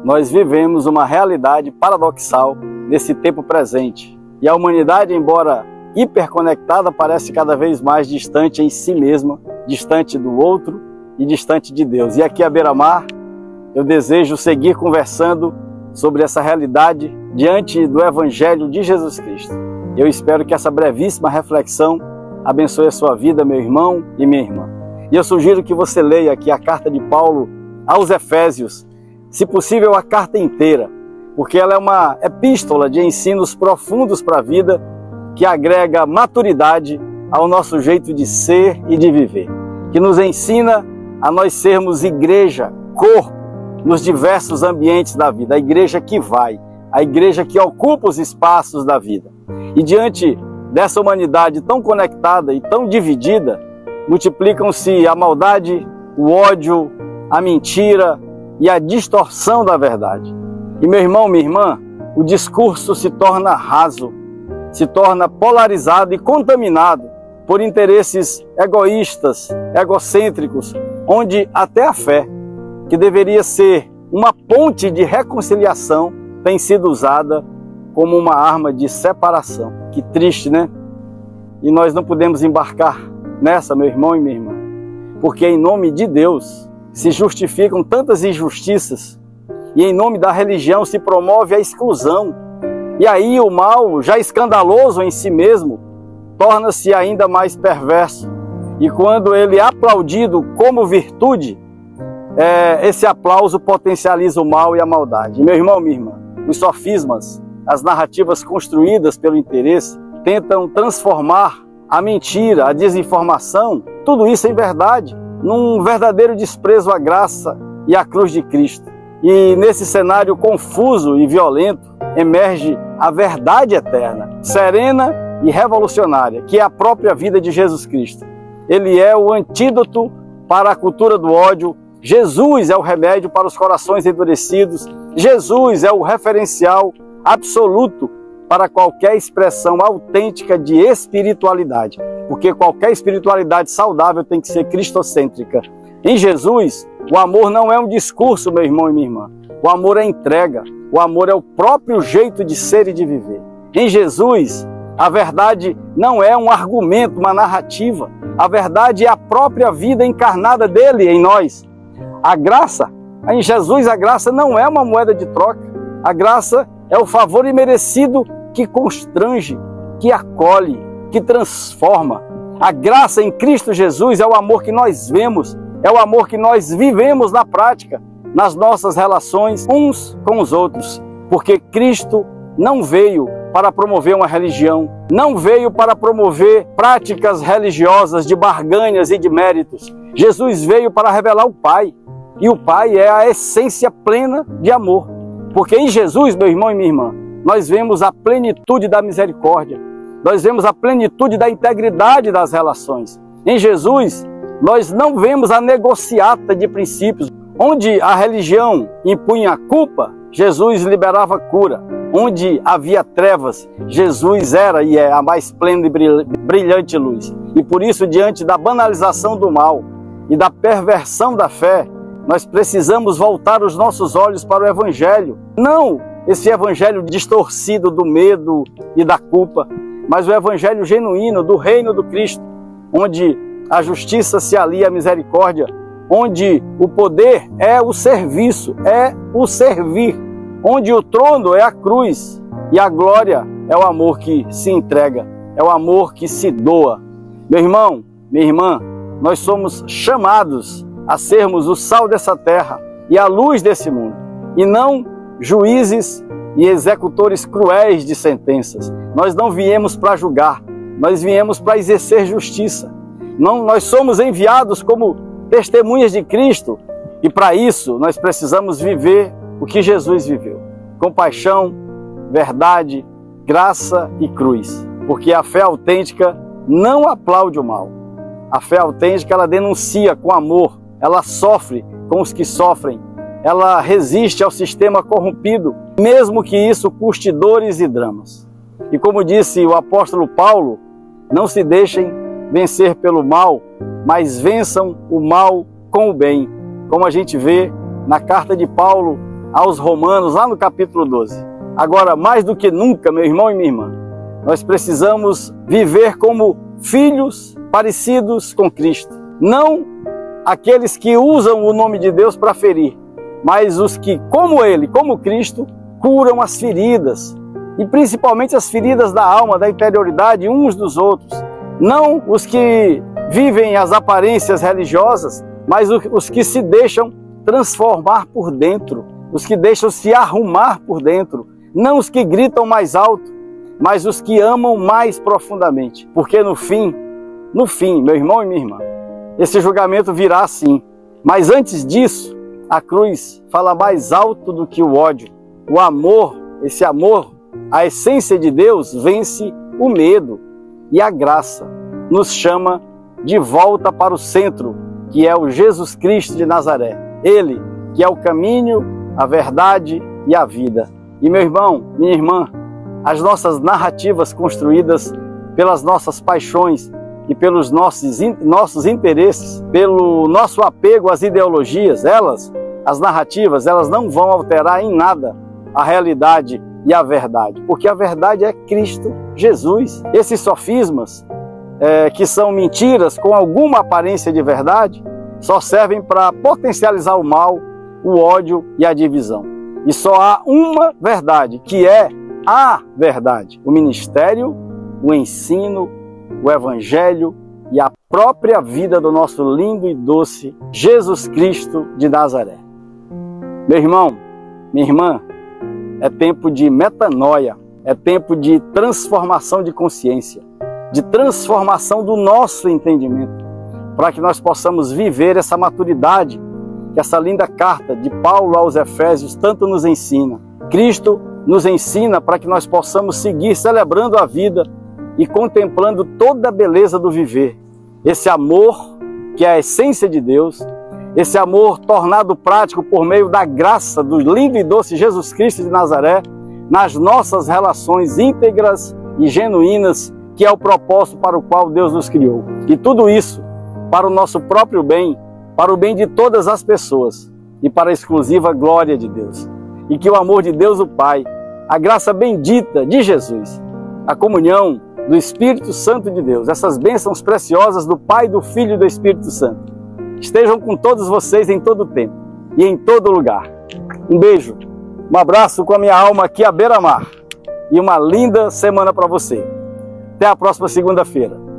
Nós vivemos uma realidade paradoxal nesse tempo presente. E a humanidade, embora hiperconectada, parece cada vez mais distante em si mesma, distante do outro e distante de Deus. E aqui à beira-mar, eu desejo seguir conversando sobre essa realidade diante do Evangelho de Jesus Cristo. Eu espero que essa brevíssima reflexão abençoe a sua vida, meu irmão e minha irmã. E eu sugiro que você leia aqui a carta de Paulo aos Efésios, se possível a carta inteira, porque ela é uma epístola de ensinos profundos para a vida que agrega maturidade ao nosso jeito de ser e de viver, que nos ensina a nós sermos igreja, corpo, nos diversos ambientes da vida, a igreja que vai, a igreja que ocupa os espaços da vida. E diante dessa humanidade tão conectada e tão dividida, multiplicam-se a maldade, o ódio, a mentira e a distorção da verdade. E meu irmão, minha irmã, o discurso se torna raso, se torna polarizado e contaminado por interesses egoístas, egocêntricos, onde até a fé, que deveria ser uma ponte de reconciliação, tem sido usada como uma arma de separação. Que triste, né? E nós não podemos embarcar nessa, meu irmão e minha irmã, porque em nome de Deus se justificam tantas injustiças e em nome da religião se promove a exclusão. E aí o mal, já escandaloso em si mesmo, torna-se ainda mais perverso. E quando ele é aplaudido como virtude, esse aplauso potencializa o mal e a maldade. Meu irmão, minha irmã, os sofismas, as narrativas construídas pelo interesse, tentam transformar a mentira, a desinformação, tudo isso em verdade, num verdadeiro desprezo à graça e à cruz de Cristo. E nesse cenário confuso e violento, emerge a verdade eterna, serena e revolucionária, que é a própria vida de Jesus Cristo. Ele é o antídoto para a cultura do ódio. Jesus é o remédio para os corações endurecidos. Jesus é o referencial absoluto para qualquer expressão autêntica de espiritualidade, porque qualquer espiritualidade saudável tem que ser cristocêntrica. Em Jesus, o amor não é um discurso, meu irmão e minha irmã. O amor é entrega, o amor é o próprio jeito de ser e de viver. Em Jesus, a verdade não é um argumento, uma narrativa. A verdade é a própria vida encarnada dele em nós. A graça, em Jesus a graça não é uma moeda de troca. A graça é o favor imerecido que constrange, que acolhe, que transforma. A graça em Cristo Jesus é o amor que nós vemos, é o amor que nós vivemos na prática, nas nossas relações uns com os outros. Porque Cristo não veio para promover uma religião, não veio para promover práticas religiosas de barganhas e de méritos. Jesus veio para revelar o Pai. E o Pai é a essência plena de amor. Porque em Jesus, meu irmão e minha irmã, nós vemos a plenitude da misericórdia. Nós vemos a plenitude da integridade das relações. Em Jesus, nós não vemos a negociata de princípios. Onde a religião impunha a culpa, Jesus liberava cura. Onde havia trevas, Jesus era e é a mais plena e brilhante luz. E por isso, diante da banalização do mal e da perversão da fé, nós precisamos voltar os nossos olhos para o Evangelho. Não esse Evangelho distorcido do medo e da culpa, mas o Evangelho genuíno do reino do Cristo, onde a justiça se alia à misericórdia, onde o poder é o serviço, é o servir, onde o trono é a cruz e a glória é o amor que se entrega, é o amor que se doa. Meu irmão, minha irmã, nós somos chamados a sermos o sal dessa terra e a luz desse mundo, e não juízes e executores cruéis de sentenças. Nós não viemos para julgar, nós viemos para exercer justiça. Não, nós somos enviados como testemunhas de Cristo, e para isso nós precisamos viver o que Jesus viveu: compaixão, verdade, graça e cruz. Porque a fé autêntica não aplaude o mal. A fé autêntica, ela denuncia com amor, ela sofre com os que sofrem, ela resiste ao sistema corrompido, mesmo que isso custe dores e dramas. E como disse o apóstolo Paulo, não se deixem vencer pelo mal, mas vençam o mal com o bem. Como a gente vê na carta de Paulo aos Romanos, lá no capítulo 12. Agora, mais do que nunca, meu irmão e minha irmã, nós precisamos viver como filhos parecidos com Cristo. Não aqueles que usam o nome de Deus para ferir, mas os que, como Ele, como Cristo, curam as feridas, e principalmente as feridas da alma, da interioridade uns dos outros. Não os que vivem as aparências religiosas, mas os que se deixam transformar por dentro, os que deixam se arrumar por dentro. Não os que gritam mais alto, mas os que amam mais profundamente. Porque no fim, meu irmão e minha irmã, esse julgamento virá sim. Mas antes disso, a cruz fala mais alto do que o ódio. O amor, esse amor, a essência de Deus, vence o medo. E a graça nos chama de volta para o centro, que é o Jesus Cristo de Nazaré. Ele, que é o caminho, a verdade e a vida. E meu irmão, minha irmã, as nossas narrativas construídas pelas nossas paixões e pelos nossos interesses, pelo nosso apego às ideologias, as narrativas, elas não vão alterar em nada a realidade e a verdade, porque a verdade é Cristo Jesus. Esses sofismas, que são mentiras com alguma aparência de verdade, só servem para potencializar o mal, o ódio e a divisão. E só há uma verdade, que é a verdade. O ministério, o ensino, o evangelho e a própria vida do nosso lindo e doce Jesus Cristo de Nazaré. Meu irmão, minha irmã, é tempo de metanoia, é tempo de transformação de consciência, de transformação do nosso entendimento, para que nós possamos viver essa maturidade que essa linda carta de Paulo aos Efésios tanto nos ensina. Cristo nos ensina para que nós possamos seguir celebrando a vida e contemplando toda a beleza do viver. Esse amor que é a essência de Deus, esse amor tornado prático por meio da graça do lindo e doce Jesus Cristo de Nazaré, nas nossas relações íntegras e genuínas, que é o propósito para o qual Deus nos criou. E tudo isso para o nosso próprio bem, para o bem de todas as pessoas e para a exclusiva glória de Deus. E que o amor de Deus o Pai, a graça bendita de Jesus, a comunhão do Espírito Santo de Deus, essas bênçãos preciosas do Pai, do Filho e do Espírito Santo, estejam com todos vocês em todo o tempo e em todo lugar. Um beijo, um abraço com a minha alma aqui à beira-mar e uma linda semana para você. Até a próxima segunda-feira.